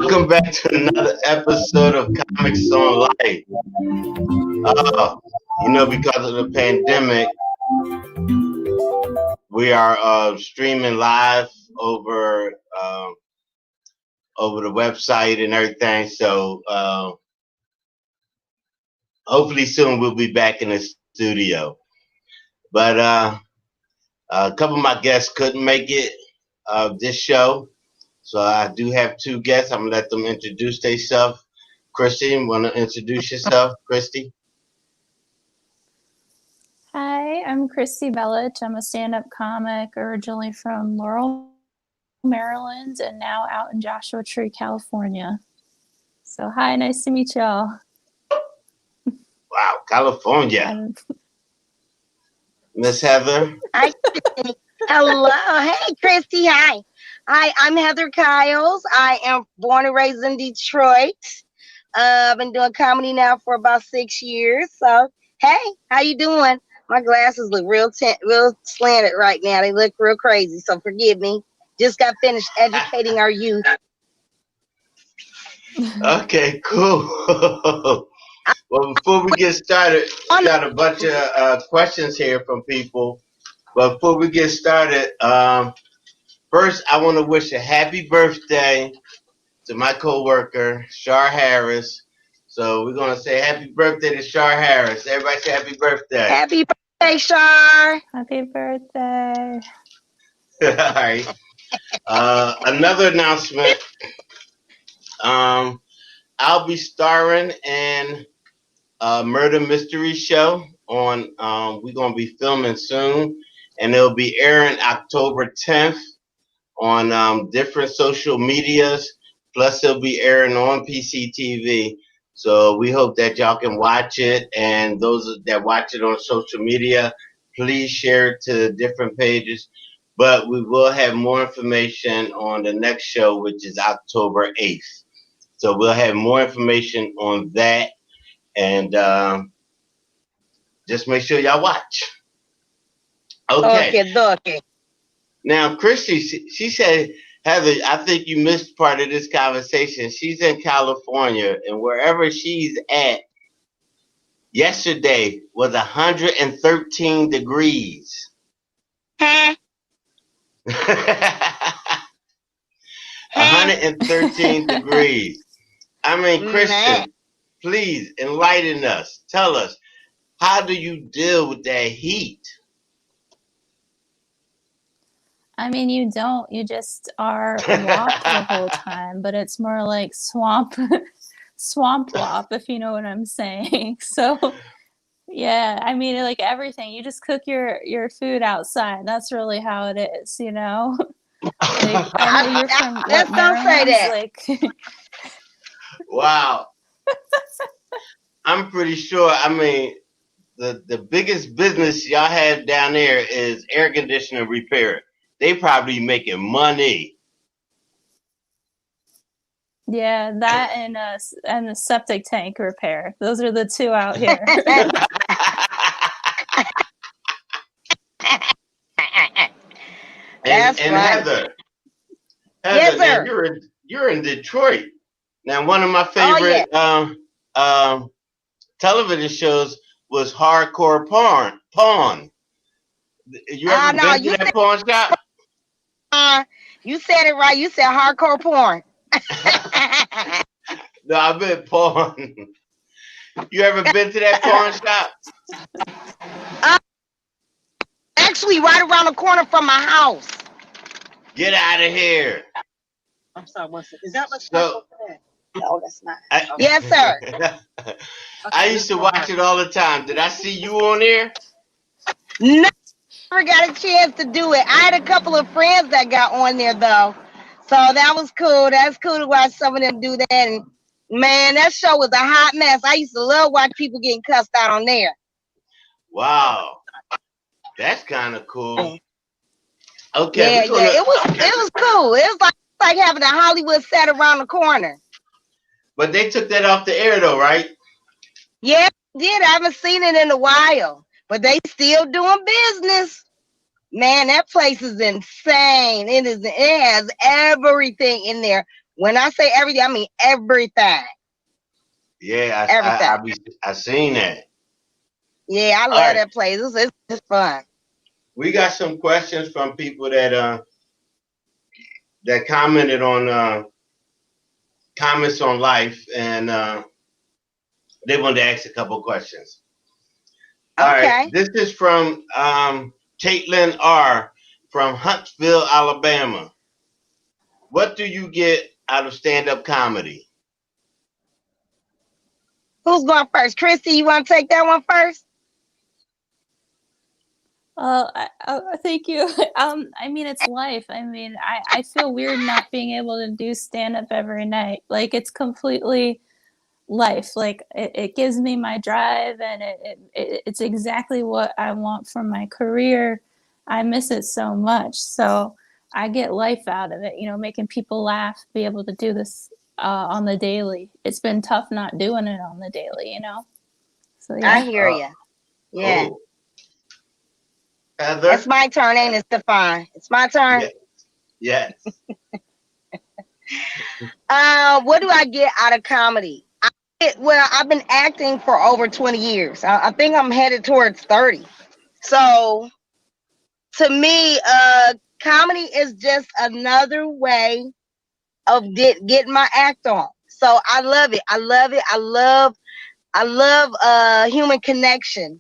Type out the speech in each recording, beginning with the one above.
Welcome back to another episode of Comics on Life. Because of the pandemic, we are streaming live over over the website and everything. So hopefully soon we'll be back in the studio. But a couple of my guests couldn't make it this show. So I do have two guests. I'm going to let them introduce themselves. Christy, want to introduce yourself, Christy? Hi, I'm Christy Bellich. I'm a stand-up comic originally from Laurel, Maryland, and now out in Joshua Tree, California. So hi, nice to meet y'all. Wow, California. Miss Heather? Hi, hello. Hey, Christy. Hi. I'm Heather Kyles. I am born and raised in Detroit. I've been doing comedy now for about 6 years. So, hey, how you doing? My glasses look real slanted right now. They look real crazy. So forgive me. Just got finished educating our youth. Okay, cool. Well, before we get started, we got a bunch of questions here from people. But before we get started, first, I want to wish a happy birthday to my coworker, Shar Harris. So we're going to say happy birthday to Shar Harris. Everybody say happy birthday. Happy birthday, Shar. Happy birthday. All right. Another announcement. I'll be starring in a murder mystery show on, we're going to be filming soon, and it'll be airing October 10th on different social medias, plus it'll be airing on PCTV. So we hope that y'all can watch it, and those that watch it on social media, please share it to different pages. But we will have more information on the next show, which is October 8th. So we'll have more information on that, and just make sure y'all watch. Okay. Now, Christy, she said, Heather, I think you missed part of this conversation. She's in California, and wherever she's at, yesterday was 113 degrees. Huh? 113 degrees. I mean, Christian, please enlighten us. Tell us, how do you deal with that heat? I mean, you don't. You just are wop the whole time, but it's more like swamp wop, if you know what I'm saying. So, yeah, I mean, like everything. You just cook your food outside. That's really how it is, you know? Like, I know you're from Maryland. Like, wow. I'm pretty sure, I mean, the biggest business y'all have down there is air conditioner repair. They probably making money. Yeah, that and the septic tank repair. Those are the two out here. and Heather, yes, sir. Now you're in Detroit. Now, one of my favorite television shows was Hardcore Pawn. You ever been to that pawn shop? You said it right. You said hardcore porn. No, I meant pawn. You ever been to that pawn shop? Actually, right around the corner from my house. Get out of here. I'm sorry, is that what's so, no, that's not. Yes, sir. I used to watch it all the time. Did I see you on there? No. Never got a chance to do it. I had a couple of friends that got on there though, so that was cool. That's cool to watch some of them do that. And man, that show was a hot mess. I used to love watch people getting cussed out on there. Wow, that's kind of cool. Okay, yeah, it was cool. It was like having a Hollywood set around the corner. But they took that off the air though, right? Yeah, they did. I haven't seen it in a while. But they still doing business. Man, that place is insane. It has everything in there. When I say everything, I mean everything. Yeah, Everything. I seen that. Yeah, I All love right, that place. It's fun. we got some questions from people that commented on comments on life, and they wanted to ask a couple questions. All right, Okay. this is from Caitlin R. from Huntsville, Alabama. What do you get out of stand-up comedy? Who's going first? Christy, you want to take that one first? Thank you. I mean, it's life. I mean, I feel weird not being able to do stand up every night. Like, it's completely life. Like, it gives me my drive, and it's exactly what I want for my career. I miss it so much. So I get life out of it, making people laugh, be able to do this on the daily. It's been tough not doing it on the daily. So, I yeah. hear you. Yeah. Oh, Heather? It's my turn, ain't it, Stefan? It's my turn. Yes. What do I get out of comedy? Well, I've been acting for over 20 years. I think I'm headed towards 30. So to me, comedy is just another way of getting my act on. So I love it. I love it. I love human connection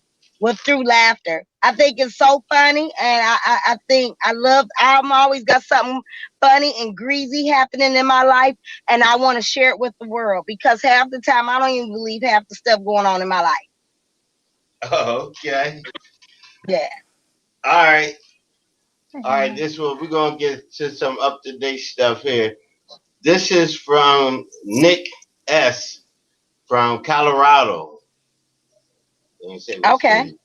through laughter. I think it's so funny, and I think I'm always got something funny and greasy happening in my life, and I want to share it with the world, because half the time I don't even believe half the stuff going on in my life. Okay. Yeah. All right. All right. This one, we're going to get to some up-to-date stuff here. This is from Nick S. from Colorado. They didn't say what Okay. state.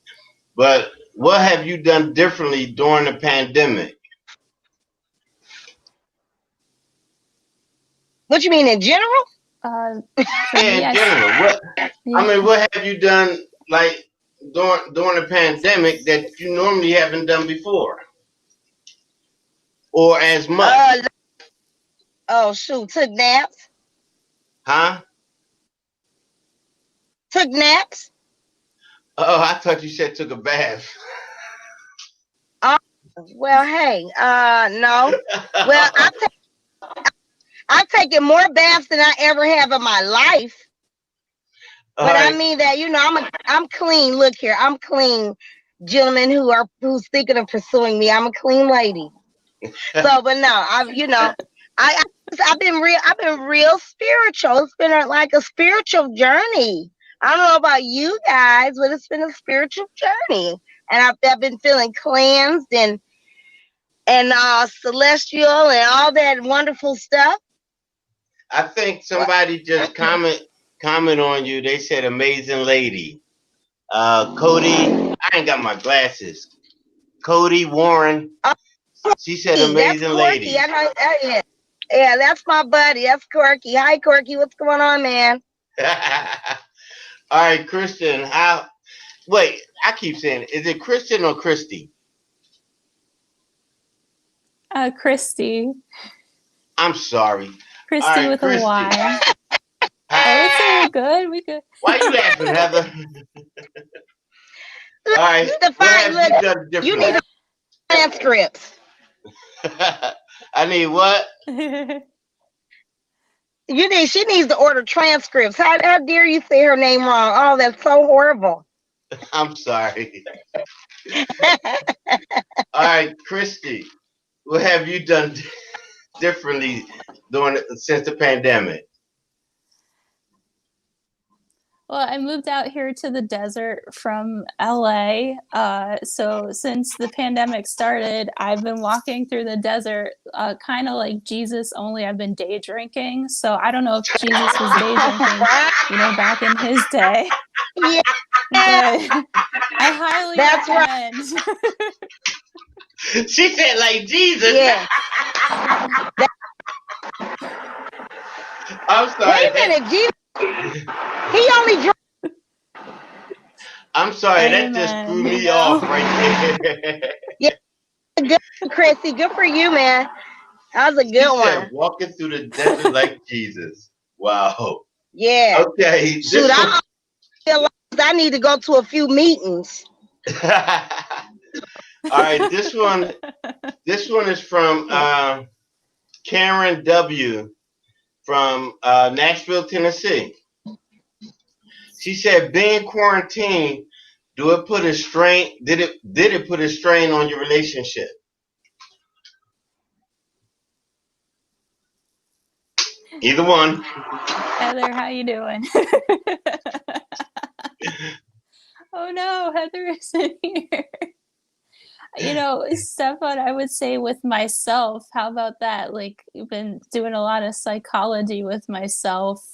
But what have you done differently during the pandemic? What you mean in general? For Yeah, me, in general. yeah. What have you done like during the pandemic that you normally haven't done before? Or as much? Oh shoot, took naps. Huh? Took naps. Oh, I thought you said took a bath. Well, hey, no. Well, I've taken more baths than I ever have in my life. All But right. I mean that, I'm clean. Look here, I'm clean. Gentlemen who's thinking of pursuing me, I'm a clean lady. So, but no, I've been real spiritual. It's been like a spiritual journey. I don't know about you guys, but it's been a spiritual journey, and I've been feeling cleansed and celestial and all that wonderful stuff. I think somebody just comment on you. They said amazing lady. Cody, I ain't got my glasses. Cody Warren. She said amazing lady. Yeah, that's my buddy. That's Corky. Hi, Corky. What's going on, man? All right, Christian. Wait, I keep saying, is it Christian or Christy? Christy. I'm sorry. Christy All right, with Christy. a Y. Oh, it's all good. We good. Why you laughing, Heather? All right. Stefan, What have you done differently? You need transcripts. I need what? She needs to order transcripts. How dare you say her name wrong? Oh, that's so horrible. I'm sorry. All right, Christy, what have you done differently since the pandemic? Well, I moved out here to the desert from LA. So since the pandemic started, I've been walking through the desert, kind of like Jesus, only I've been day drinking. So I don't know if Jesus was day drinking, back in his day. Yeah. But I highly recommend. Right. She said like Jesus. Yeah. I'm sorry. Wait a minute, Jesus. He only drank. I'm sorry, Amen. that just threw me off right there. Yeah, good, Chrissy. Good for you, man. That was a She good said, one. walking through the desert like Jesus. Wow. Yeah. Okay, Shoot, this one. I feel like I need to go to a few meetings. All right, this one is from Karen W. from Nashville, Tennessee. She said, being quarantined, do it put a strain? Did it put a strain on your relationship? Either one. Heather, how you doing? Oh no, Heather isn't here. You know, Stefan, I would say with myself, how about that? Like, you've been doing a lot of psychology with myself,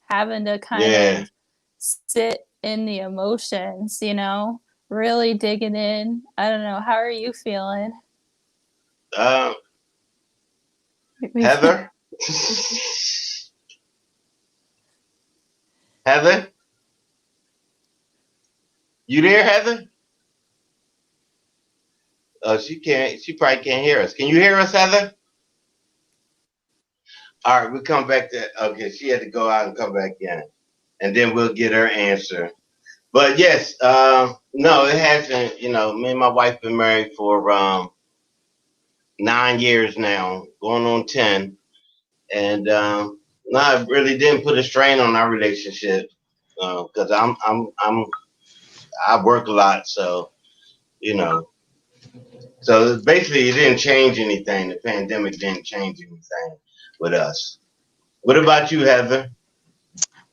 having to kind Yeah. of sit in the emotions, you know, really digging in. I don't know. How are you feeling? Heather? Heather? You there, Heather? Oh, she can't. She probably can't hear us. Can you hear us, Heather? All right, we'll come back to. Okay, she had to go out and come back in, and then we'll get her answer. But yes, no, it hasn't. You know, me and my wife been married for 9 years now, going on 10, and no, it really didn't put a strain on our relationship because I work a lot, so you know. So basically, it didn't change anything. The pandemic didn't change anything with us. What about you, Heather?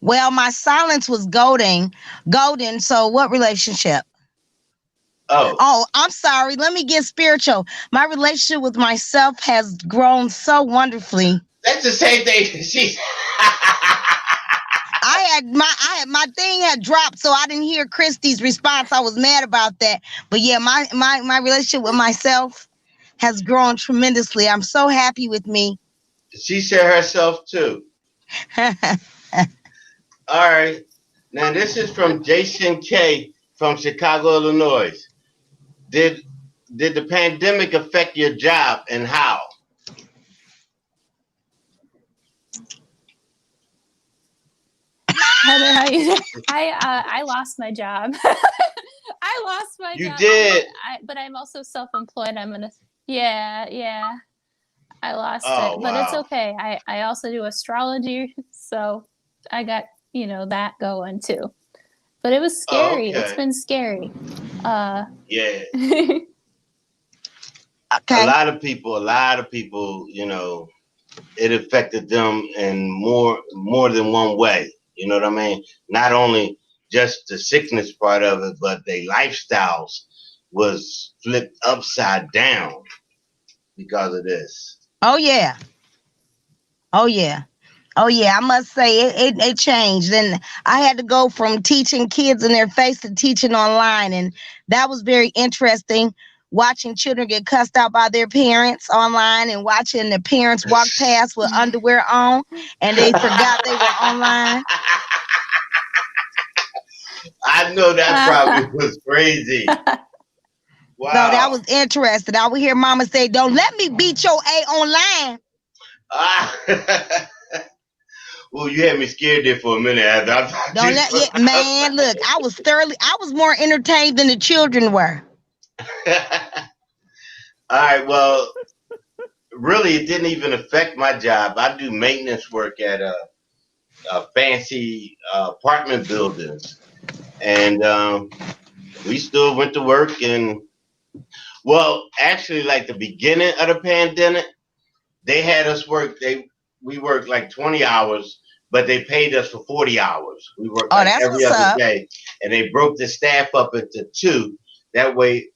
Well, my silence was golden. Golden. So what relationship? Oh, Oh, I'm sorry. Let me get spiritual. My relationship with myself has grown so wonderfully. that's the same thing. She. My thing had dropped, so I didn't hear Christy's response. I was mad about that. But yeah, my relationship with myself has grown tremendously. I'm so happy with me. She said herself too. All right. Now this is from Jason K from Chicago, Illinois. Did did the pandemic affect your job and how? Heather, how you doing? I lost my job. I lost my You job. did. But I'm also self-employed. Yeah. I lost Oh it, but it's wow. okay. I also do astrology, so I got, you know, that going too. But it was Oh, scary. It's okay. been scary. Yeah. Okay. A lot of people, you know, it affected them in more than one way. You know what I mean? Not only just the sickness part of it, but their lifestyles was flipped upside down because of this. Oh yeah. Oh yeah. Oh yeah, I must say it changed, and I had to go from teaching kids in their face to teaching online, and that was very interesting. Watching children get cussed out by their parents online, and watching the parents walk past with underwear on, and they forgot they were online. I know that probably was crazy. So that Wow. was interesting. I would hear mama say, "Don't let me beat your A online." Ah. Well, you had me scared there for a minute. I thought Don't let you. it, man. Look, I was more entertained than the children were. All right. Well, really, it didn't even affect my job. I do maintenance work at fancy apartment buildings, and we still went to work. And well, actually, like the beginning of the pandemic, they had us work. We worked like 20 hours, but they paid us for 40 hours. We worked Oh, like that's every what's other up. day, and they broke the staff up into two. That way,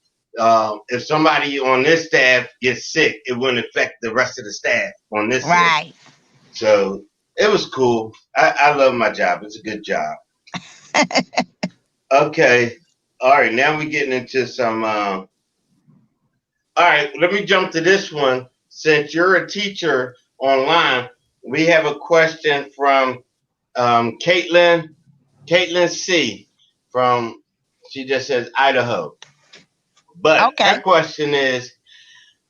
if somebody on this staff gets sick, it wouldn't affect the rest of the staff on this end. Right. So it was cool. I love my job. It's a good job. Okay. All right. Now we're getting into some. All right. Let me jump to this one. Since you're a teacher online, we have a question from Caitlin C. from, she just says Idaho. But Okay. her question is,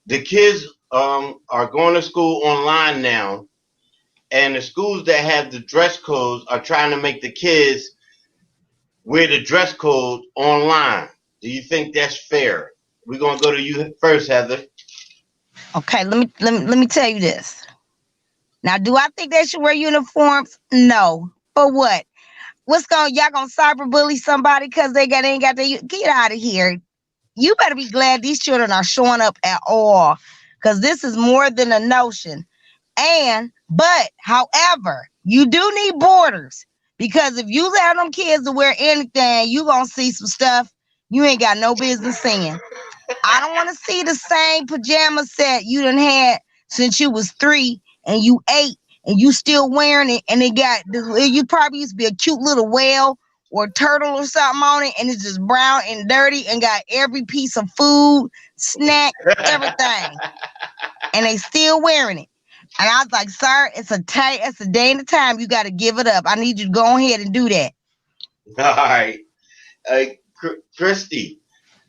the kids are going to school online now, and the schools that have the dress codes are trying to make the kids wear the dress code online. Do you think that's fair? We're gonna go to you first, Heather. Okay, let me tell you this. Now, do I think they should wear uniforms? No. For what? Y'all gonna cyberbully somebody because they ain't got the get out of here. You better be glad these children are showing up at all, because this is more than a notion. But however, you do need borders, because if you let them kids to wear anything, you gonna see some stuff you ain't got no business seeing. I don't want to see the same pajama set you done had since you was 3 and you 8 and you still wearing it, and you probably used to be a cute little whale or turtle or something on it, and it's just brown and dirty and got every piece of food, snack, everything, and they still wearing it. And I was like, sir, it's a day and a time. You got to give it up. I need you to go ahead and do that. All right, Christy,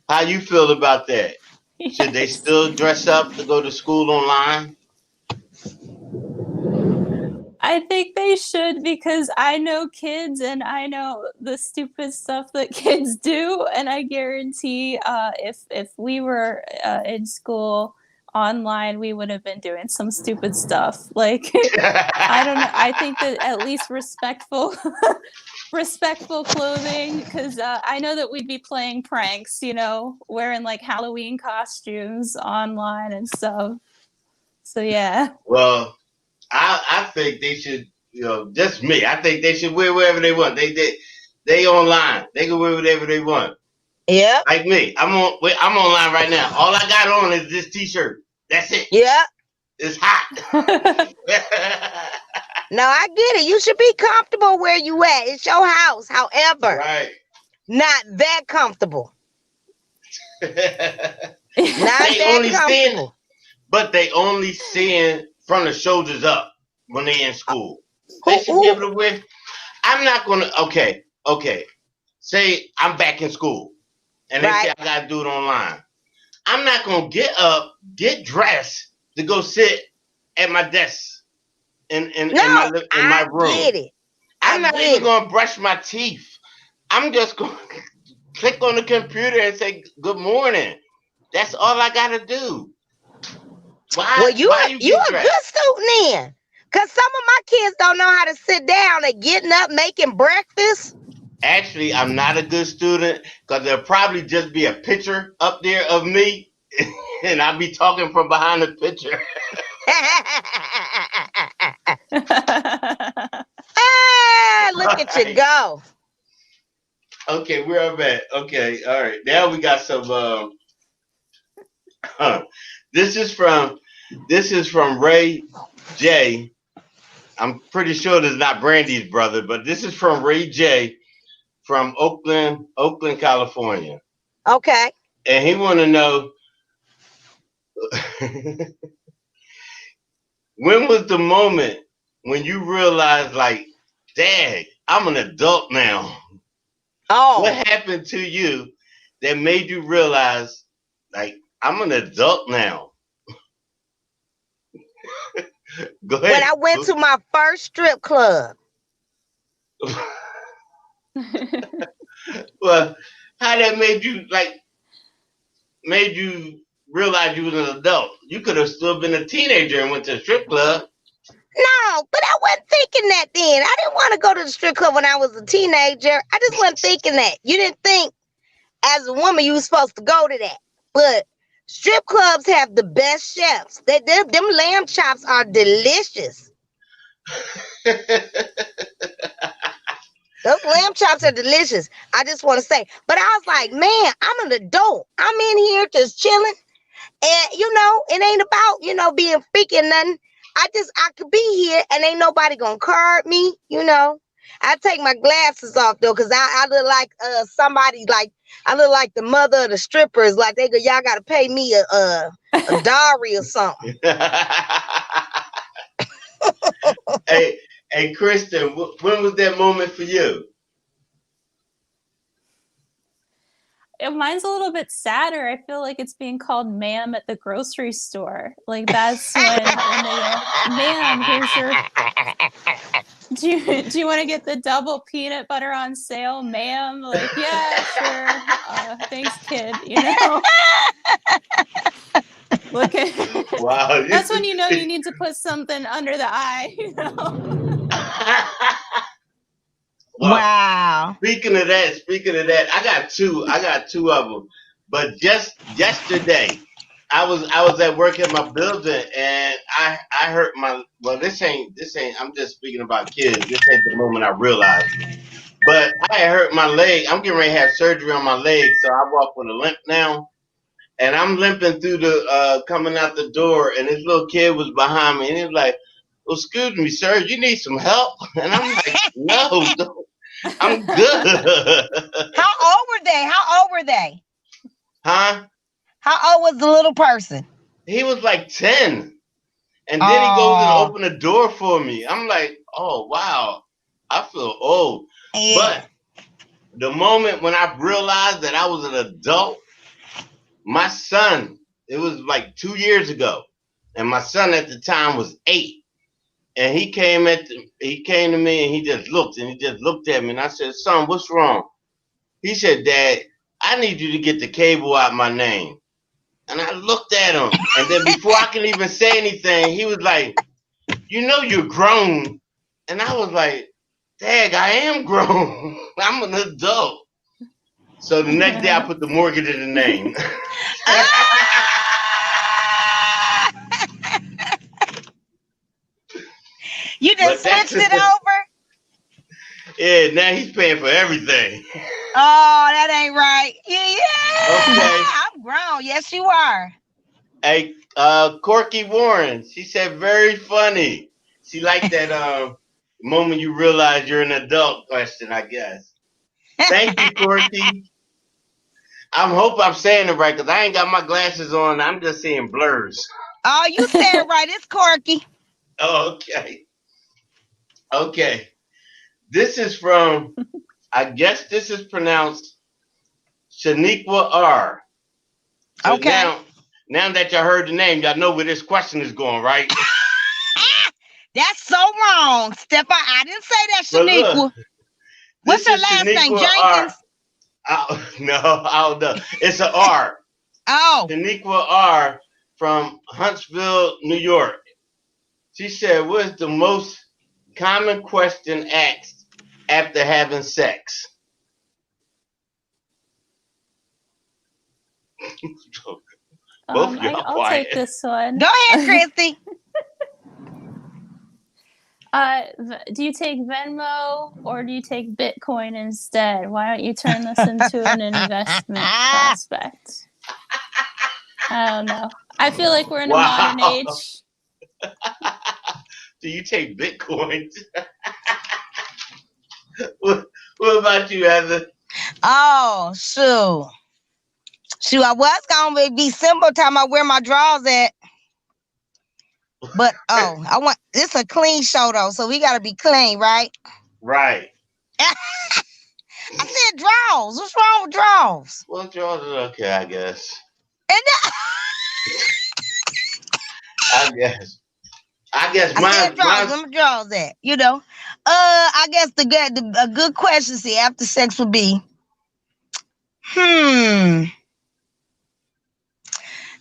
how you feel about that? Should they still dress up to go to school online? I think they should, because I know kids and I know the stupid stuff that kids do, and I guarantee if we were in school online, we would have been doing some stupid stuff. Like I don't know. I think that at least respectful clothing, because I know that we'd be playing pranks, wearing like Halloween costumes online and stuff. So yeah. Well, I think they should, just me. I think they should wear wherever they want. They online. They can wear whatever they want. Yeah. Like me, I'm online right now. All I got on is this T-shirt. That's it. Yeah. It's hot. No, I get it. You should be comfortable where you at. It's your house. However, Right. not that comfortable. Not They that only comfortable. but they only seeing from the shoulders up when they in school. They should be able to wear. I'm not gonna. Okay. Say I'm back in school, and they say I gotta do it online. I'm not gonna get up, get dressed to go sit at my desk in my room. Get it. I'm not even gonna brush my teeth. I'm just gonna click on the computer and say good morning. That's all I gotta do. Why you a good student then. Because some of my kids don't know how to sit down. They're getting up, making breakfast. Actually, I'm not a good student, because there'll probably just be a picture up there of me, and I'll be talking from behind the picture. Look at you go. Okay, where I'm at. Okay, all right. Now we got some. This is from Ray J. I'm pretty sure this is not Brandy's brother, but this is from Ray J. from Oakland, California. Okay. And he want to know, when was the moment when you realized, like, dang, I'm an adult now? Oh. What happened to you that made you realize, like, I'm an adult now? Go ahead. When I went to my first strip club. Well, how that made you realize you was an adult? You could have still been a teenager and went to a strip club. No, but I wasn't thinking that then. I didn't want to go to the strip club when I was a teenager. I just wasn't thinking that. You didn't think as a woman you were supposed to go to that. But strip clubs have the best chefs. Them lamb chops are delicious. Those lamb chops are delicious. I just want to say. But I was like, man, I'm an adult. I'm in here just chilling. And, it ain't about, being freaking nothing. I could be here and ain't nobody gonna card me, I take my glasses off though, because I look like somebody, like I look like the mother of the strippers, like y'all gotta pay me a dowry or something. Hey, Kristen, when was that moment for you? Mine's a little bit sadder. I feel like it's being called ma'am at the grocery store. Like that's when they go, ma'am, here's your do you want to get the double peanut butter on sale, ma'am? Like, yeah, sure. Thanks, kid. You know? Look at Wow. that's when you know you need to put something under the eye, you know. Well, Wow. speaking of that, I got two of them. But just yesterday, I was at work at my building, and I hurt my. Well, this ain't. I'm just speaking about kids. This ain't the moment I realized. But I had hurt my leg. I'm getting ready to have surgery on my leg, so I walk with a limp now. And I'm limping through the coming out the door, and this little kid was behind me, and he was like, "Well, excuse me, sir, you need some help?" And I'm like, "No, I'm good." How old were they? Huh? How old was the little person? He was like 10. And then he goes and open the door for me. I'm like, oh, wow. I feel old. Yeah. But the moment when I realized that I was an adult, my son, it was like 2 years ago. And my son at the time was 8. And he came to me and he just looked at me. And I said, son, what's wrong? He said, Dad, I need you to get the cable out my name. And I looked at him. And then before I can even say anything, he was like, you know you're grown. And I was like, Dad, I am grown. I'm an adult. So the next day I put the mortgage in the name. You just switched it over? Yeah, now he's paying for everything. Oh, that ain't right. Yeah. Okay. I'm grown. Yes, you are. Hey, Corky Warren, she said very funny. She liked that moment you realize you're an adult question, I guess. Thank you, Corky. I hope I'm saying it right because I ain't got my glasses on. I'm just seeing blurs. Oh, you said it right. It's Corky. Oh, okay. Okay. This is from, I guess this is pronounced Shaniqua R. So Okay. Now that y'all heard the name, y'all know where this question is going, right? That's so wrong, Steph. I didn't say that, Shaniqua. Look, What's her is last name? Shaniqua Jenkins? No, I don't know. It's an R. Oh. Shaniqua R. from Huntsville, New York. She said, what is the most common question asked after having sex? Both of y'all I'll quiet. take this one. Go ahead, Christy. Do you take Venmo or do you take Bitcoin instead? Why don't you turn this into an investment prospect? I don't know. I feel like we're in a modern age. Do you take Bitcoin? What about you, Heather? Oh, shoot. I was going to be simple talking about where my drawers at. But, it's a clean show, though, so we got to be clean, right? Right. I said drawers. What's wrong with drawers? Well, drawers are okay, I guess. I guess mine. Where my drawers at? You know. I guess a good question see after sex would be,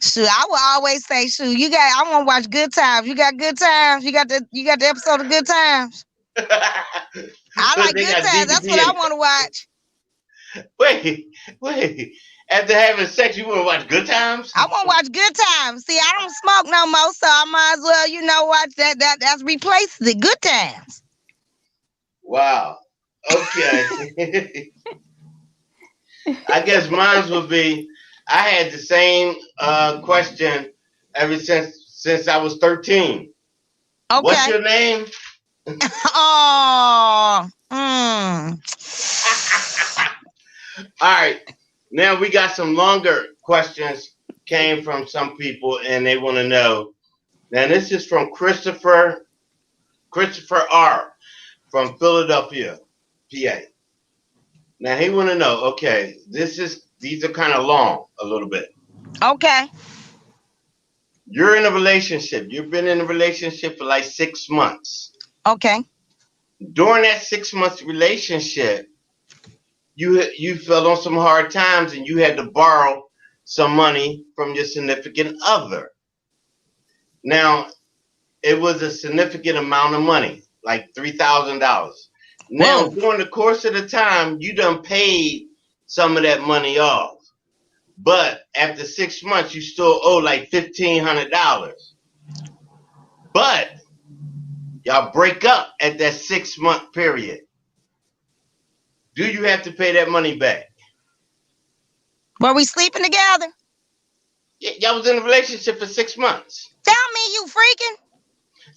Shoot, I would always say, I want to watch Good Times. You got Good Times? You got the episode of Good Times? I like Good Times. That's what I want to watch. Wait. After having sex, you want to watch Good Times? I want to watch Good Times. See, I don't smoke no more, so I might as well, watch that. That's replaces it. Good Times. Wow. Okay. I guess mine would be, I had the same question ever since I was 13. Okay. What's your name? Oh. All right. Now we got some longer questions came from some people and they want to know. Now this is from Christopher R. from Philadelphia, PA. Now he want to know, okay, this is These are kind of long a little bit. Okay. You're in a relationship. You've been in a relationship for like 6 months. Okay. During that 6 month relationship, you fell on some hard times and you had to borrow some money from your significant other. Now, it was a significant amount of money, like $3,000. Now, Whoa. during the course of the time, you done paid some of that money off. But after 6 months, you still owe like $1,500. But y'all break up at that 6 month period. Do you have to pay that money back? Were we sleeping together? Y'all was in a relationship for 6 months. Tell me you freaking.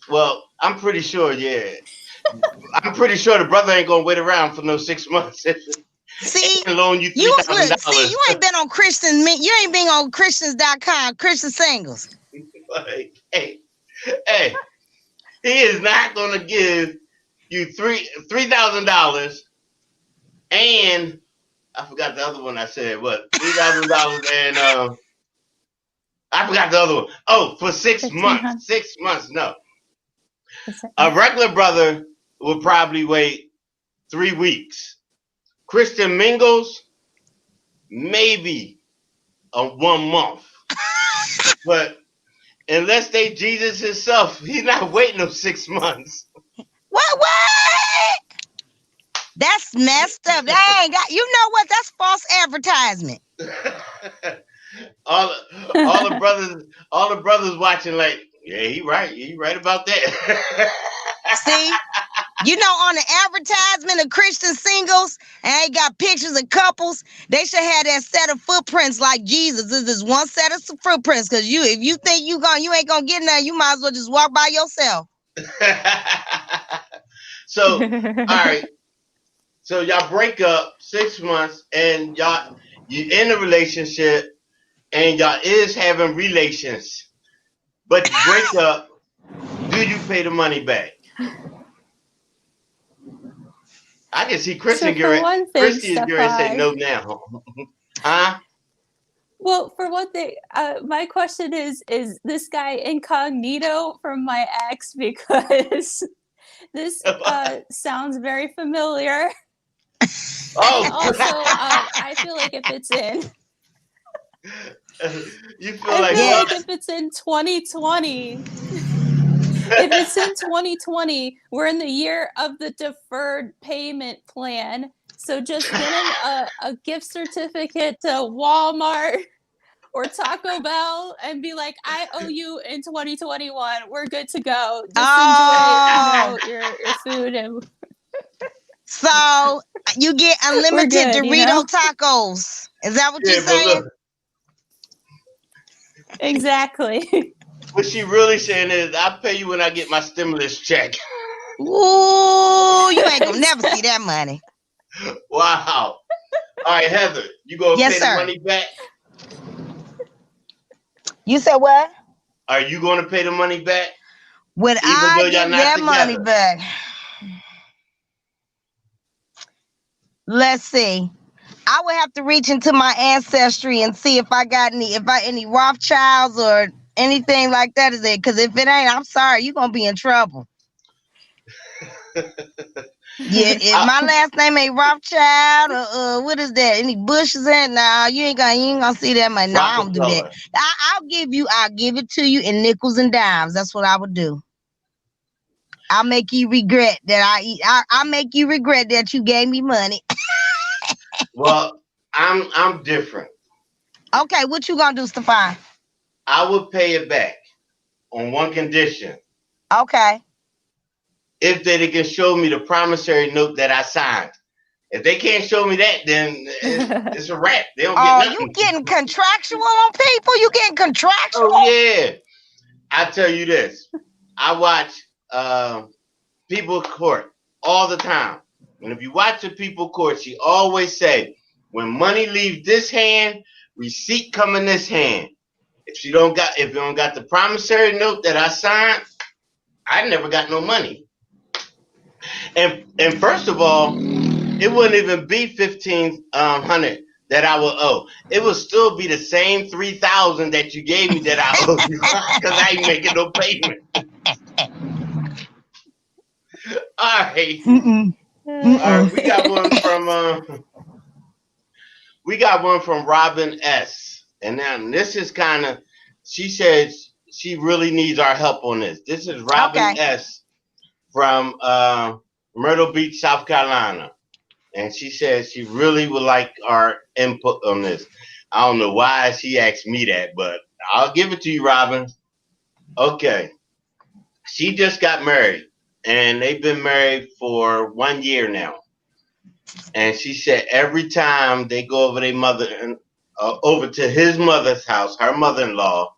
Well, I'm pretty sure, yeah. I'm pretty sure the brother ain't gonna wait around for no 6 months. See, And loan you you $3,000. ain't been on you ain't been on Christians.com, Christian singles. Like, hey, he is not gonna give you $3,000 and I forgot the other one I said. What? $3,000 and I forgot the other one. Oh, for 6 months. 6 months, no. A regular brother will probably wait 3 weeks. Christian mingles, maybe 1 month. But unless they Jesus himself, he's not waiting them 6 months. What? That's messed up. They ain't got. You know what? That's false advertisement. all the brothers watching like, yeah, he right about that. See, you know, on the advertisement of Christian singles, and they got pictures of couples, they should have that set of footprints like Jesus. This is one set of footprints, because if you think you ain't gonna get nothing, you might as well just walk by yourself. So, all right. So y'all break up 6 months, and you in a relationship, and y'all is having relations, but you break up. Do you pay the money back? I can see Christy is going to say no now. Huh? Well, for one thing, my question is this guy incognito from my ex? Because this sounds very familiar. Oh, and also, I feel like if it's in, you feel like if it's in 2020. If it's in 2020, we're in the year of the deferred payment plan. So just get him a gift certificate to Walmart or Taco Bell and be like, I owe you in 2021. We're good to go. Just enjoy, your food. And so you get unlimited Dorito tacos. Is that what you're saying? Look, exactly. What she really saying is, I'll pay you when I get my stimulus check. Ooh, you ain't gonna never see that money. Wow. All right, Heather, you gonna pay the money back? You said what? Are you gonna pay the money back? Would I give that money back? Let's see. I would have to reach into my ancestry and see if I got any Rothschilds or anything like that is it. Because if it ain't, I'm sorry, you're gonna be in trouble. Yeah, if my last name ain't Rothschild or what is that? Any Bushes in? Nah, you ain't gonna see that money. No, I don't do that. I'll give it to you in nickels and dimes. That's what I would do. I'll make you regret that I'll make you regret that you gave me money. Well, I'm different. Okay, what you gonna do, Stefan? I would pay it back on one condition. Okay. If they can show me the promissory note that I signed. If they can't show me that, then it's a wrap. They don't get nothing. You getting contractual on people? You getting contractual? Oh, yeah. I tell you this. I watch People Court all the time. And if you watch the People Court, she always say, when money leaves this hand, receipt come in this hand. If you don't got the promissory note that I signed, I never got no money. And first of all, it wouldn't even be $1,500 that I will owe. It will still be the same 3,000 that you gave me that I owe you because I ain't making no payment. All right. All right, we got one from Robin S. And now this is kind of, she says she really needs our help on this. This is Robin S. from Myrtle Beach, South Carolina. And she says she really would like our input on this. I don't know why she asked me that, but I'll give it to you, Robin. Okay. She just got married, and they've been married for 1 year now. And she said every time they go over over to his mother's house, her mother-in-law,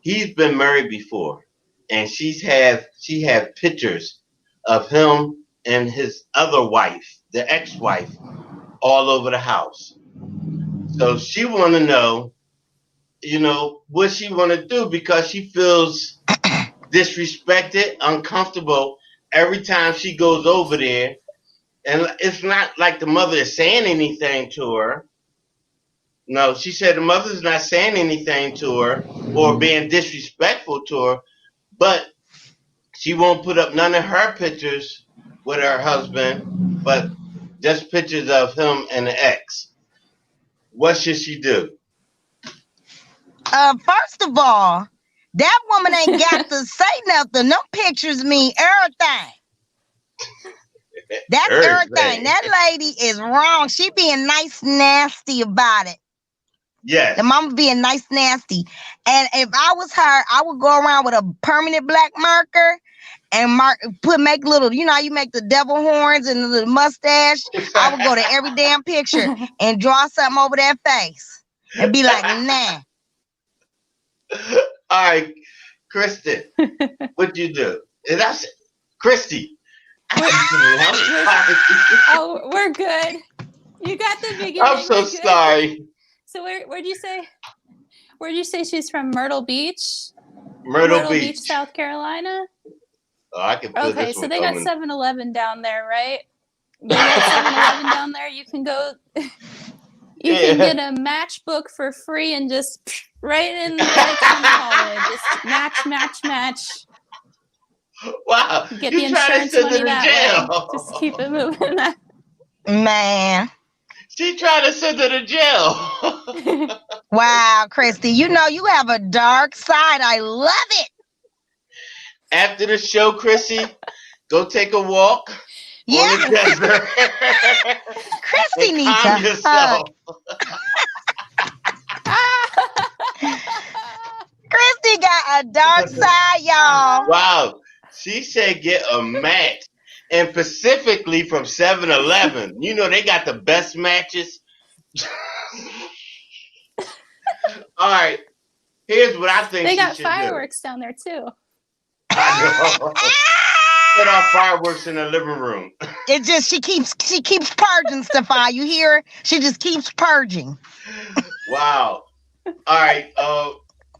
he's been married before, and she had pictures of him and his other wife, the ex-wife, all over the house. So she want to know, what she want to do because she feels disrespected, uncomfortable every time she goes over there. And it's not like the mother is saying anything to her. No, she said the mother's not saying anything to her or being disrespectful to her, but she won't put up none of her pictures with her husband, but just pictures of him and the ex. What should she do? First of all, that woman ain't got to say nothing. Them pictures mean everything. That's everything. That lady is wrong. She being nice, nasty about it. Yes. The mama being nice, nasty. And if I was her, I would go around with a permanent black marker and make little, you make the devil horns and the mustache. I would go to every damn picture and draw something over that face and be like, nah. All right, Kristen, what'd you do? And I said, Christy. Oh, we're good. You got the beginning. I'm so sorry. So where'd you say? Where'd you say she's from? Myrtle Beach. Myrtle Beach, South Carolina. Oh, I can feel okay, this so they got 7-Eleven down there, right? They got 7-Eleven down there. You can go. You can get a matchbook for free and just right in the hallway. Just match. Wow. Get the insurance money that way. Just keep it moving. Man. She tried to send her to jail. Wow, Christy. You have a dark side. I love it. After the show, Chrissy, go take a walk on the desert. Christy needs a hug. Christy got a dark side, y'all. Wow. She said get a match. And specifically from 7-Eleven. They got the best matches. All right. Here's what I think they she got should fireworks down there, too. I know. Put our fireworks in the living room. She keeps purging, Stefan. You hear? She just keeps purging. Wow. All right.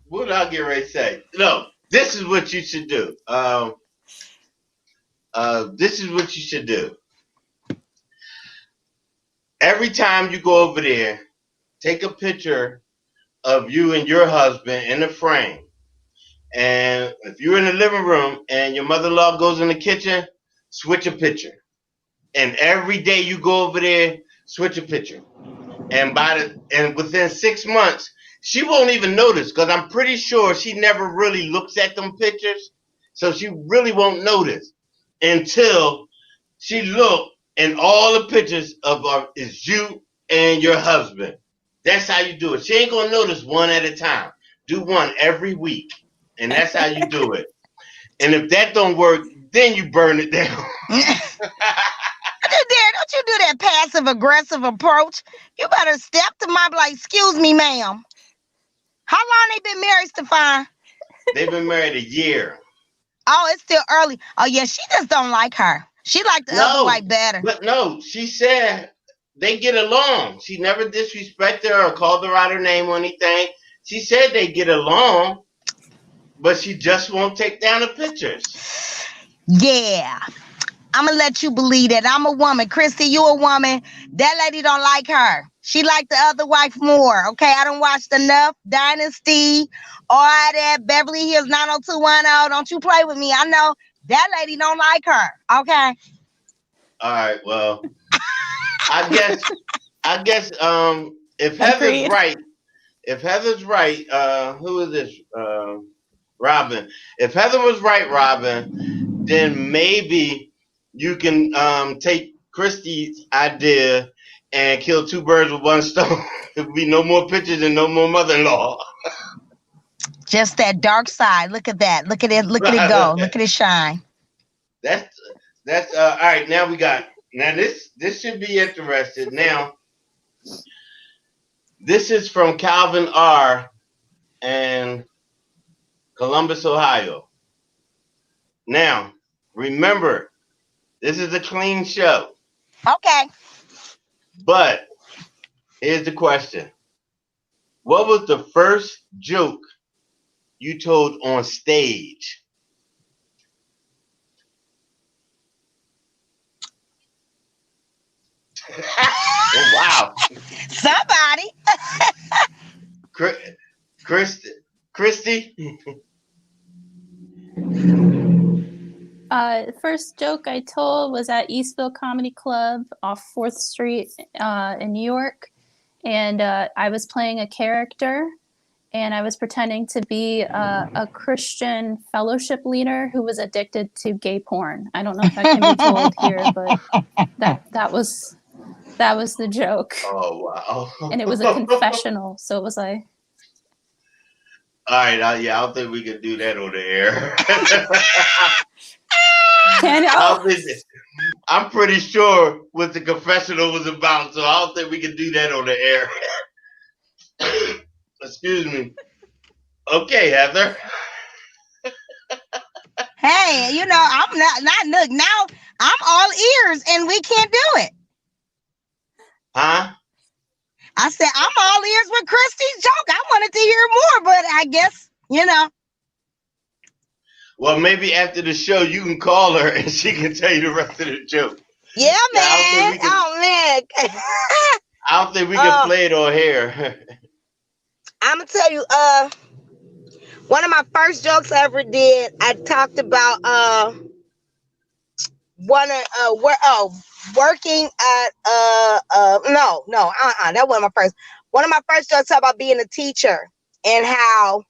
What did I get ready to say? No, this is what you should do. This is what you should do. Every time you go over there, take a picture of you and your husband in a frame. And if you're in the living room and your mother-in-law goes in the kitchen, switch a picture. And every day you go over there, switch a picture. And within 6 months, she won't even notice because I'm pretty sure she never really looks at them pictures. So she really won't notice until she look and all the pictures is you and your husband. That's how you do it. She ain't gonna notice one at a time. Do one every week. And that's how you do it. And if that don't work, then you burn it down. Don't you do that passive aggressive approach? You better step to my like, excuse me, ma'am. How long they been married, Stefan? They've been married a year. Oh, it's still early. Oh yeah, she just don't like her. She liked the other wife better. But no, she said they get along. She never disrespected her or called her out her name or anything. She said they get along. But she just won't take down the pictures. Yeah. I'm going to let you believe that. I'm a woman. Christy, you a woman. That lady don't like her. She liked the other wife more. Okay, I don't watch enough Dynasty, all that Beverly Hills 90210. Don't you play with me? I know that lady don't like her. Okay. All right. Well, I guess if Agreed. Heather's right, who is this? Robin. If Heather was right, Robin, then maybe you can take Christy's idea and kill two birds with one stone. There'll be no more pictures and no more mother-in-law. Just that dark side. Look at that. Look at it. Look at it go. Look at it shine. That's all right. Now this should be interesting. Now, this is from Calvin R. and Columbus, Ohio. Now, remember, this is a clean show. Okay. But here's the question. What was the first joke you told on stage? Oh, wow. Somebody. Christy? First joke I told was at Eastville Comedy Club off 4th Street in New York. And I was playing a character, and I was pretending to be a Christian fellowship leader who was addicted to gay porn. I don't know if that can be told here, but that was the joke. Oh, wow. And it was a confessional, so it was like... All right, I don't think we can do that on the air. I'm pretty sure what the confessional was about, so I don't think we can do that on the air. Excuse me. Okay, Heather. Hey, I'm not look now. I'm all ears, and we can't do it. Huh? I said I'm all ears with Christy's joke. I wanted to hear more, but I guess Well, maybe after the show you can call her and she can tell you the rest of the joke. Yeah, man. I don't think we can play it on here. I'm gonna tell you, one of my first jokes I ever did, I talked about working at that wasn't my first. One of my first jokes talked about being a teacher and how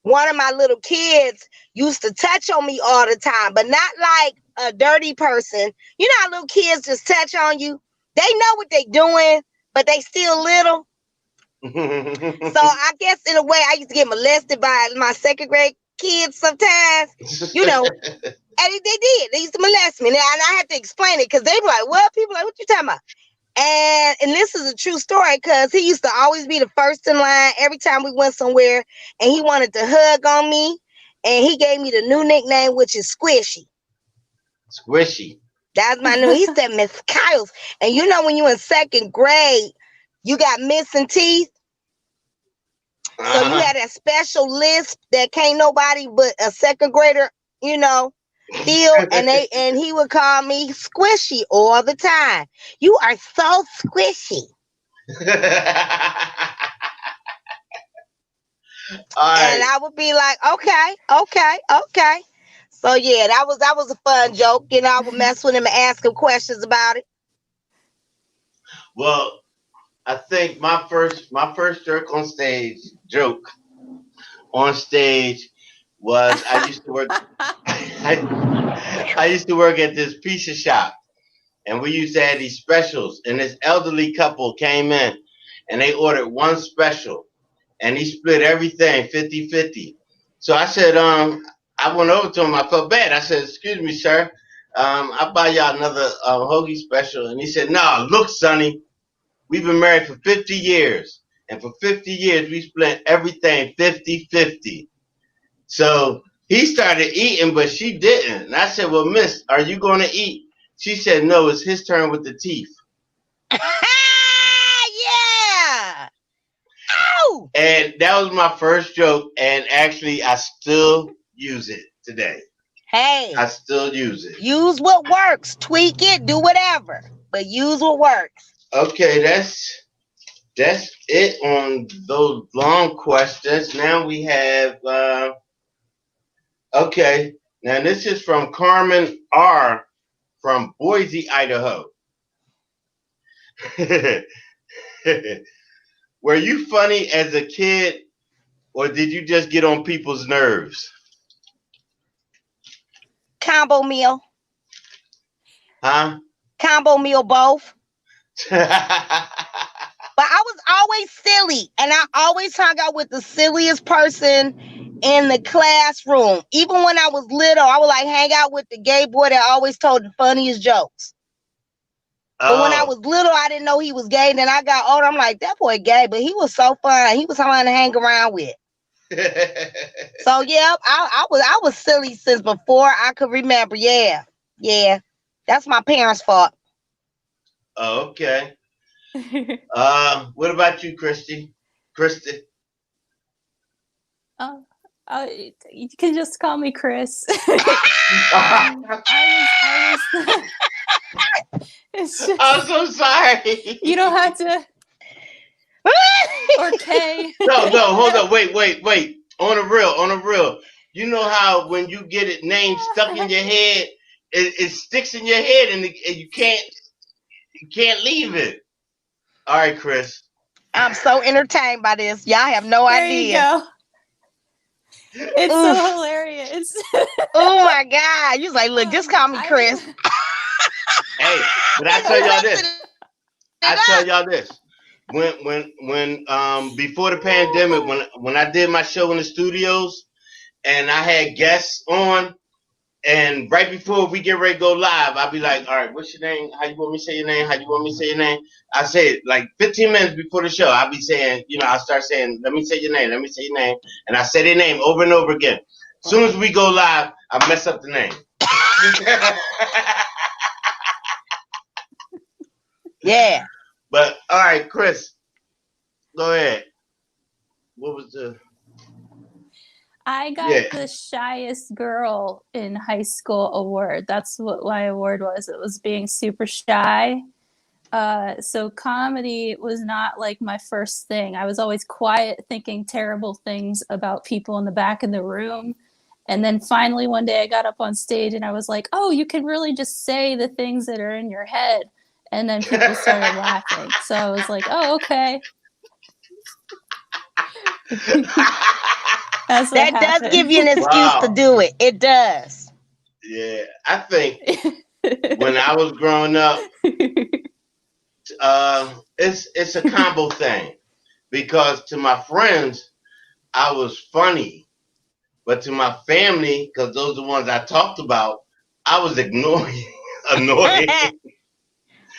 one of my little kids used to touch on me all the time, but not like a dirty person. You know how little kids just touch on you? They know what they're doing, but they still little. So I guess in a way I used to get molested by my second grade kids sometimes, and they did. They used to molest me, and I had to explain it because they were like, "What?" People like, "What you talking about?" And this is a true story because he used to always be the first in line every time we went somewhere, and he wanted to hug on me, and he gave me the new nickname, which is Squishy. Squishy. That's my new. He said Miss Kyles, and when you in second grade, you got missing teeth. So you had that special lisp that can't nobody but a second grader, feel, and he would call me Squishy all the time. You are so squishy. And I would be like, okay. So yeah, that was a fun joke. I would mess with him and ask him questions about it. Well, I think my first joke on stage was I used to work I used to work at this pizza shop, and we used to have these specials, and this elderly couple came in and they ordered one special and he split everything 50-50. So I said, I went over to him, I felt bad. I said, "Excuse me, sir, I'll buy y'all another hoagie special." And he said, "No, look, Sonny, we've been married for 50 years. And for 50 years, we split everything 50-50. So he started eating, but she didn't. And I said, "Well, miss, are you going to eat?" She said, "No, it's his turn with the teeth." Yeah. Ow! And that was my first joke. And actually, I still use it today. Hey. I still use it. Use what works. Tweak it. Do whatever. But use what works. Okay, that's it on those long questions. Now we have okay. Now this is from Carmen R from Boise, Idaho. Were you funny as a kid, or did you just get on people's nerves? Combo meal. Huh? Combo meal both. But I was always silly, and I always hung out with the silliest person in the classroom. Even when I was little, I would like hang out with the gay boy that always told the funniest jokes. But when I was little, I didn't know he was gay. Then I got older, I'm like, that boy gay, but he was so fun. He was fun to hang around with. So yeah, I was silly since before I could remember. Yeah. That's my parents' fault. Okay. What about you, Christy? You can just call me Chris. It's just, I'm so sorry. you don't have to. Or K. No, hold on, wait. On a real. You know how when you get it name stuck in your head, it sticks in your head and you can't leave it. All right, Chris. I'm so entertained by this. Y'all have no idea. There you go. It's so hilarious. Oh my God. You was like, look, just call me Chris. Hey, but I tell y'all this. When before the pandemic, when I did my show in the studios and I had guests on, and right before we get ready to go live, I'll be like, all right, what's your name? How you want me to say your name? How you want me to say your name? I say it like 15 minutes before the show. I'll be saying, I'll start saying, let me say your name. And I say their name over and over again. As soon as we go live, I mess up the name. Yeah. But all right, Chris, go ahead. What was the? I got the shyest girl in high school award. That's what my award was. It was being super shy. So comedy was not like my first thing. I was always quiet, thinking terrible things about people in the back of the room. And then finally one day I got up on stage and I was like, oh, you can really just say the things that are in your head. And then people started laughing. So I was like, oh, okay. That does give you an excuse to do it. It does. Yeah, I think when I was growing up, it's a combo thing. Because to my friends, I was funny. But to my family, because those are the ones I talked about, I was annoying.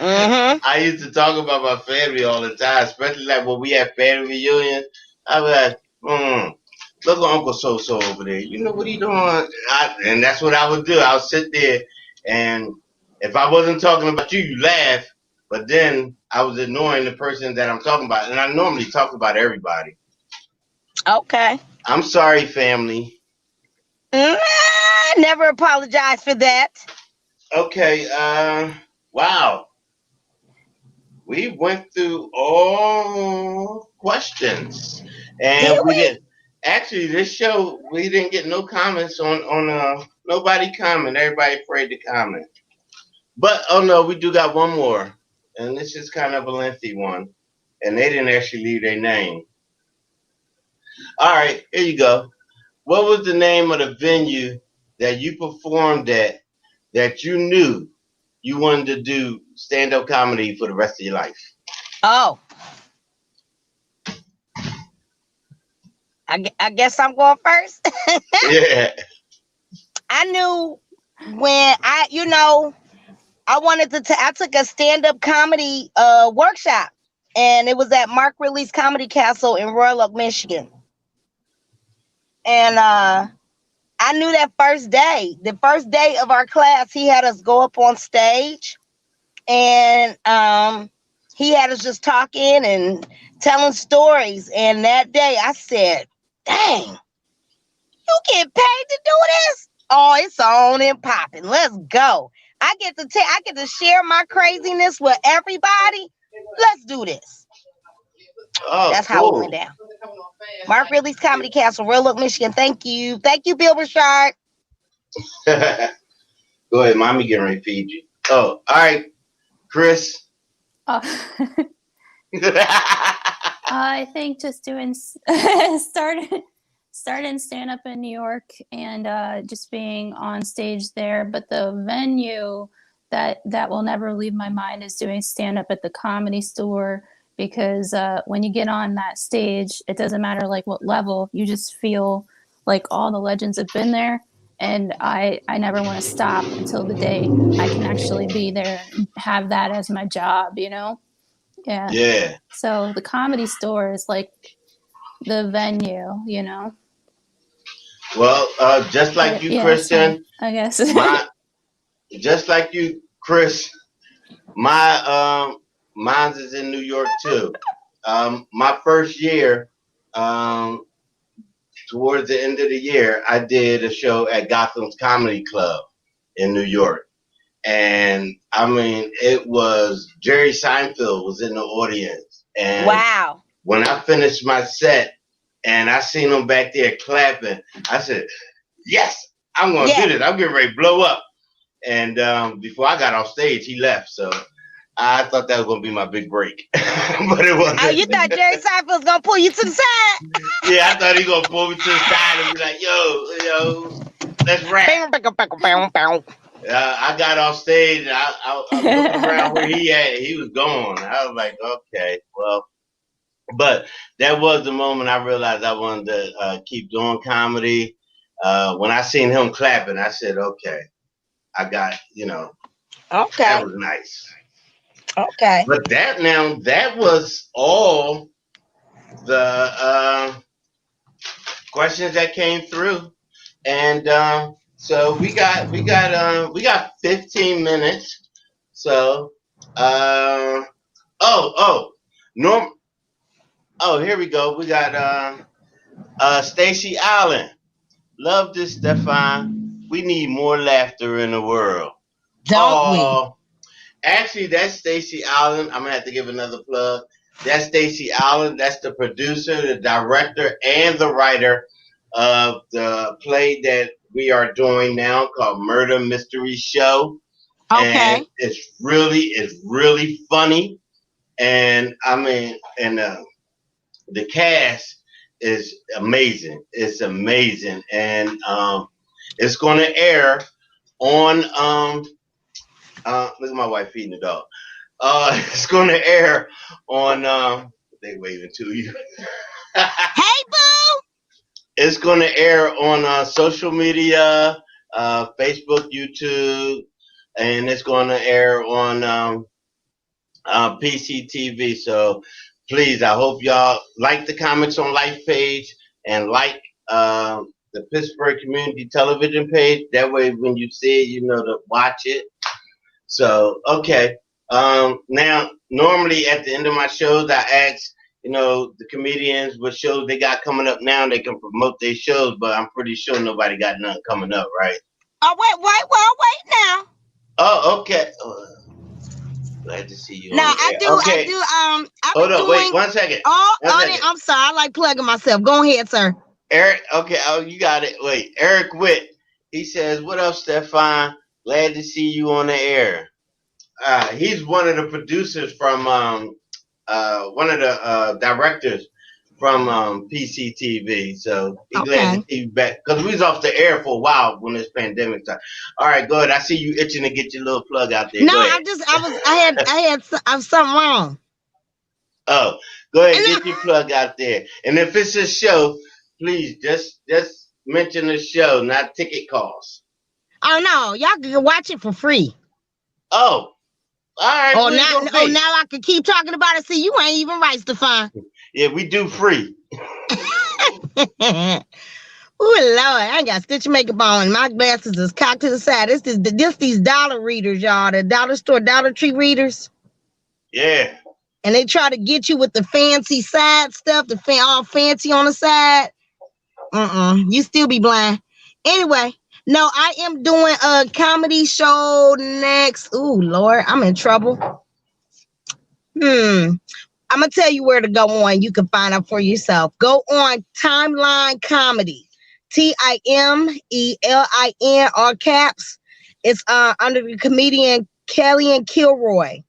I used to talk about my family all the time, especially like when we had family reunions. I was like, look at Uncle So-So over there. You know what he doing? And that's what I would do. I would sit there, and if I wasn't talking about you, you laugh. But then I was ignoring the person that I'm talking about. And I normally talk about everybody. Okay. I'm sorry, family. Never apologize for that. Okay. Wow. We went through all questions. And we didn't. Actually, this show, we didn't get no comments on nobody comment. Everybody afraid to comment. But, oh no, we do got one more. And this is kind of a lengthy one. And they didn't actually leave their name. All right, here you go. What was the name of the venue that you performed at that you knew you wanted to do stand-up comedy for the rest of your life? Oh. I guess I'm going first. Yeah. I knew when I wanted to, I took a stand-up comedy workshop, and it was at Mark Ridley's Comedy Castle in Royal Oak, Michigan. And I knew that the first day of our class, he had us go up on stage, and he had us just talking and telling stories. And that day I said, dang, you get paid to do this? Oh, it's on and popping. Let's go. I get to share my craziness with everybody. Let's do this. Oh, That's how it went down. Mark Ridley's Comedy Castle, Roanoke, Michigan. Thank you. Thank you, Bill Burchard. Go ahead, mommy getting ready to feed you. Oh, all right, Chris. I think just doing starting stand up in New York and just being on stage there. But the venue that will never leave my mind is doing stand up at the Comedy Store, because when you get on that stage, it doesn't matter like what level, you just feel like all the legends have been there. And I never want to stop until the day I can actually be there and have that as my job, you know? Yeah. Yeah. So the Comedy Store is like the venue, you know? Well, just like you, Yeah, Christian, so I guess. just like you, Chris, mine's is in New York too. My first year, towards the end of the year, I did a show at Gotham's Comedy Club in New York. And I mean, it was Jerry Seinfeld was in the audience. And Wow. when I finished my set and I seen him back there clapping, I said, yes, I'm going to do this. I'm getting ready to blow up. And before I got off stage, he left. So I thought that was going to be my big break. But it wasn't. Oh, you thought Jerry Seinfeld was going to pull you to the side? Yeah, I thought he was going to pull me to the side and be like, yo, let's rap. I got off stage and I looked around where he at. He was gone. I was like, okay, well. But that was the moment I realized I wanted to keep doing comedy. When I seen him clapping, I said, okay, I got, Okay. That was nice. Okay. But that was all the questions that came through. And so we got 15 minutes. So here we go. We got Stacey Allen. Love this, Stefan. We need more laughter in the world. Don't we? Actually, that's Stacey Allen. I'm gonna have to give another plug. That's Stacey Allen. That's the producer, the director, and the writer of the play that we are doing now called Murder Mystery Show. Okay. And it's really funny. And I mean, the cast is amazing. It's amazing. And it's going to air on look at my wife feeding the dog. It's going to air on they waving to you. Hey, boo! It's going to air on social media, Facebook, YouTube, and it's going to air on PCTV. So please, I hope y'all like the Comics on Life page and like the Pittsburgh Community Television page. That way, when you see it, you know to watch it. So, okay. Now, normally at the end of my shows, I ask, the comedians what shows they got coming up now. They can promote their shows, but I'm pretty sure nobody got nothing coming up, right? Oh, wait now. Oh, okay. Glad to see you. No, I do. Okay. Hold up, wait 1 second. I'm sorry. I like plugging myself. Go ahead, sir. Eric, okay. Oh, you got it. Wait, Eric Witt. He says, "What up, Stefan? Glad to see you on the air." He's one of the producers from one of the directors from PCTV. So he's glad to see you back because we was off the air for a while when this pandemic time. All right, go ahead. I see you itching to get your little plug out there. No, I had something wrong. Oh, go ahead, get your plug out there. And if it's a show, please just mention the show, not ticket costs. Oh no, y'all can watch it for free. Oh, all right. Now I can keep talking about it. See, you ain't even right, Stefan. Yeah, we do free. Ooh, Lord, I ain't got stitch makeup on. My glasses is cocked to the side. This these dollar readers, y'all. The dollar store, Dollar Tree readers. Yeah. And they try to get you with the fancy side stuff, all fancy on the side. You still be blind. Anyway, no, I am doing a comedy show next. Ooh, Lord, I'm in trouble. I'm gonna tell you where to go on. You can find out for yourself. Go on Timeline Comedy, Timelin, all caps. It's under the comedian Kelly Kilroy.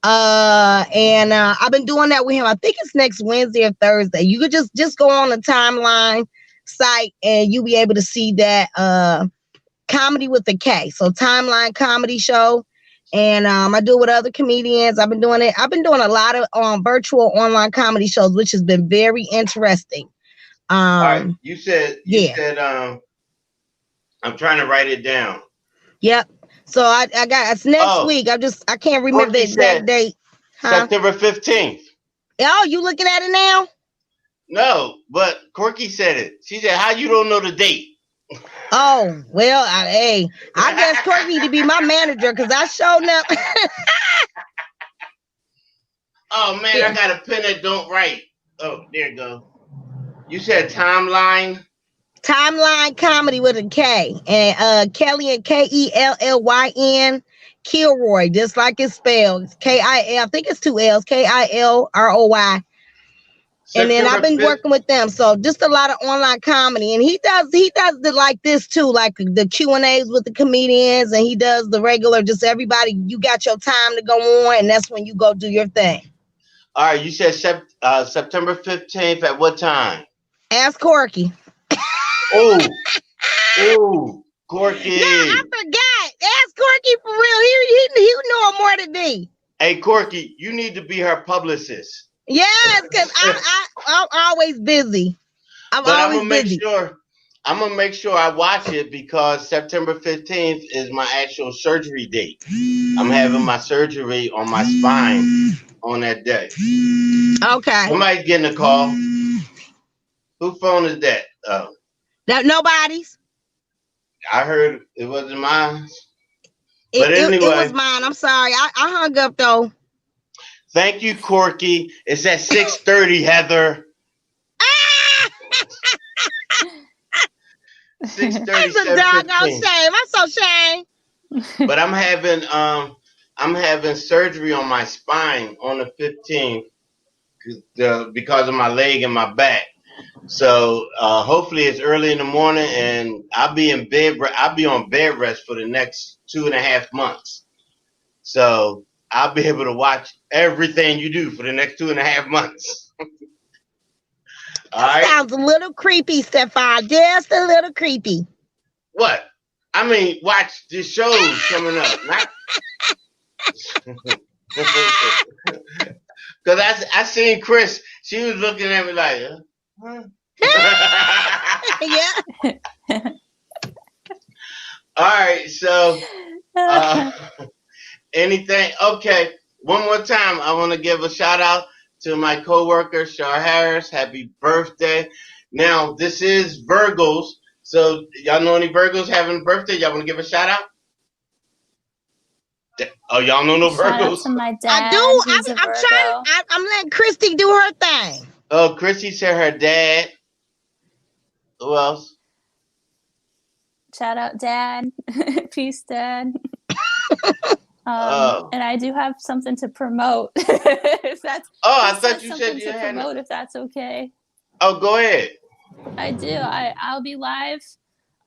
I've been doing that with him. I think it's next Wednesday or Thursday. You could just go on the Timeline site and you'll be able to see that comedy with the K. So Timeline Comedy Show. And I do it with other comedians. I've been doing it. I've been doing a lot of virtual online comedy shows, which has been very interesting. All right. You said I'm trying to write it down. Yep. So I got it's next week. I can't remember the exact date. September 15th. Oh, you looking at it now? No, but Corky said it. She said, "How you don't know the date?" Oh, well, I guess Corky to be my manager because I showed up. Oh man, I got a pen that don't write. Oh, there you go. You said Timeline Comedy with a K. And Kelly and Kellyn Kilroy, just like it's spelled. K-I-L, I think it's 2 L's, Kilroy. And then I've been working with them, so just a lot of online comedy. And he does it like this too, like the Q&As with the comedians, and he does the regular, just everybody. You got your time to go on, and that's when you go do your thing. All right, you said September 15th at what time? Ask Corky. Oh, Corky. Yeah, I forgot. Ask Corky for real. He know more than me. Hey, Corky, you need to be her publicist. Yes, because I'm always busy. I'm gonna make sure I watch it because September 15th is my actual surgery date. I'm having my surgery on my spine on that day. Okay. Somebody's getting a call. Whose phone is that? Nobody's. I heard it wasn't mine. But anyway, it was mine. I'm sorry. I hung up though. Thank you, Corky. It's at 6:30, Heather. 6:30. That's a doggone shame. I'm so ashamed. But I'm having surgery on my spine on the 15th because of my leg and my back. So hopefully it's early in the morning, and I'll be in bed. I'll be on bed rest for the next 2.5 months. So I'll be able to watch everything you do for the next 2.5 months. All right. Sounds a little creepy, Stefan. Just a little creepy. What? I mean, watch the shows coming up. Because I seen Chris. She was looking at me like, huh? Yeah. All right. So anything? Okay. One more time, I want to give a shout out to my coworker, Shar Harris. Happy birthday. Now, this is Virgos. So, y'all know any Virgos having a birthday? Y'all want to give a shout out? Oh, y'all know no Shout out Virgos? to my dad. I do. He's a I'm Virgo. trying. I'm letting Christy do her thing. Oh, Chrissy said her dad. Who else? Shout out, Dad. Peace, Dad. And I do have something to promote. If that's I thought you said you to had promote. If that's okay. Oh, go ahead. I do. I'll be live.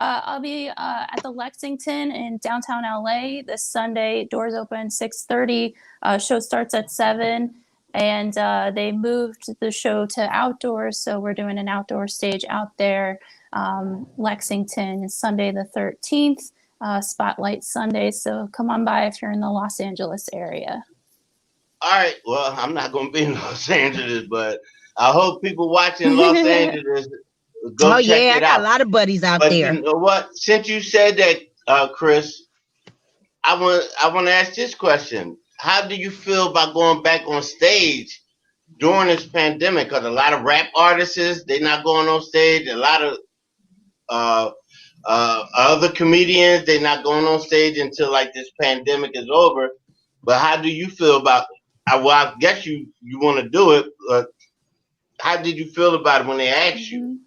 I'll be at the Lexington in downtown LA this Sunday. Doors open 6:30. Show starts at 7. And they moved the show to outdoors, so we're doing an outdoor stage out there. Lexington, Sunday the 13th, Spotlight Sunday. So come on by if you're in the Los Angeles area. All right. Well, I'm not going to be in Los Angeles, but I hope people watching Los Angeles go check it out. I got a lot of buddies out there. You know what? Since you said that, Chris, I want to ask this question. How do you feel about going back on stage during this pandemic? Because a lot of rap artists, they're not going on stage. A lot of other comedians, they're not going on stage until like this pandemic is over. But how do you feel about it? Well, I guess you want to do it, but how did you feel about it when they asked you?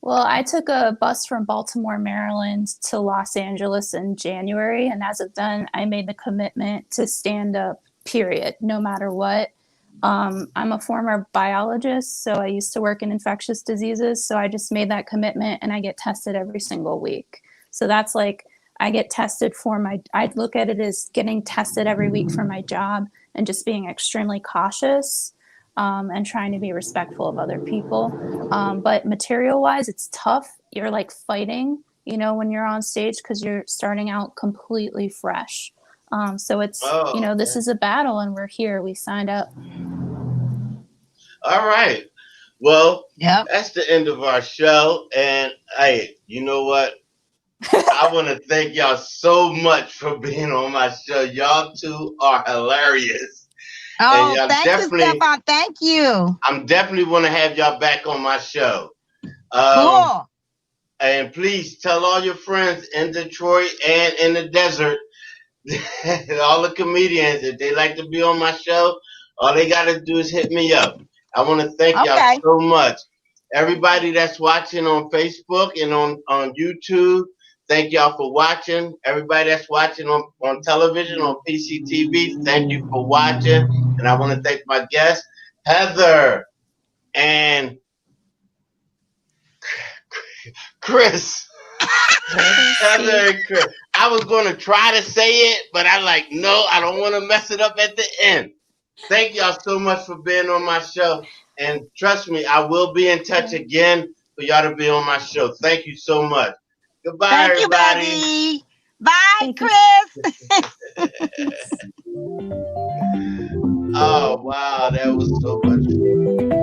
Well, I took a bus from Baltimore, Maryland to Los Angeles in January. And as of then, I made the commitment to stand up period, no matter what. I'm a former biologist, so I used to work in infectious diseases. So I just made that commitment and I get tested every single week. So that's like, I get tested I look at it as getting tested every week for my job and just being extremely cautious and trying to be respectful of other people. But material wise, it's tough. You're like fighting, when you're on stage because you're starting out completely fresh. So it's, this is a battle and we're here. We signed up. All right. Well, Yep. that's the end of our show. And hey, you know what? I want to thank y'all so much for being on my show. Y'all two are hilarious. Oh, y'all thank you, Stefan. Thank you. I'm definitely want to have y'all back on my show. Cool. And please tell all your friends in Detroit and in the desert, all the comedians, if they like to be on my show, all they got to do is hit me up. I want to thank y'all so much. Everybody that's watching on Facebook and on YouTube, thank y'all for watching. Everybody that's watching on television, on PCTV, thank you for watching. And I want to thank my guests, Heather and Chris. Heather and Chris. I was going to try to say it, but no, I don't want to mess it up at the end. Thank y'all so much for being on my show. And trust me, I will be in touch again for y'all to be on my show. Thank you so much. Goodbye, Thank everybody. You, baby. Bye, Chris. Oh, wow. That was so much fun.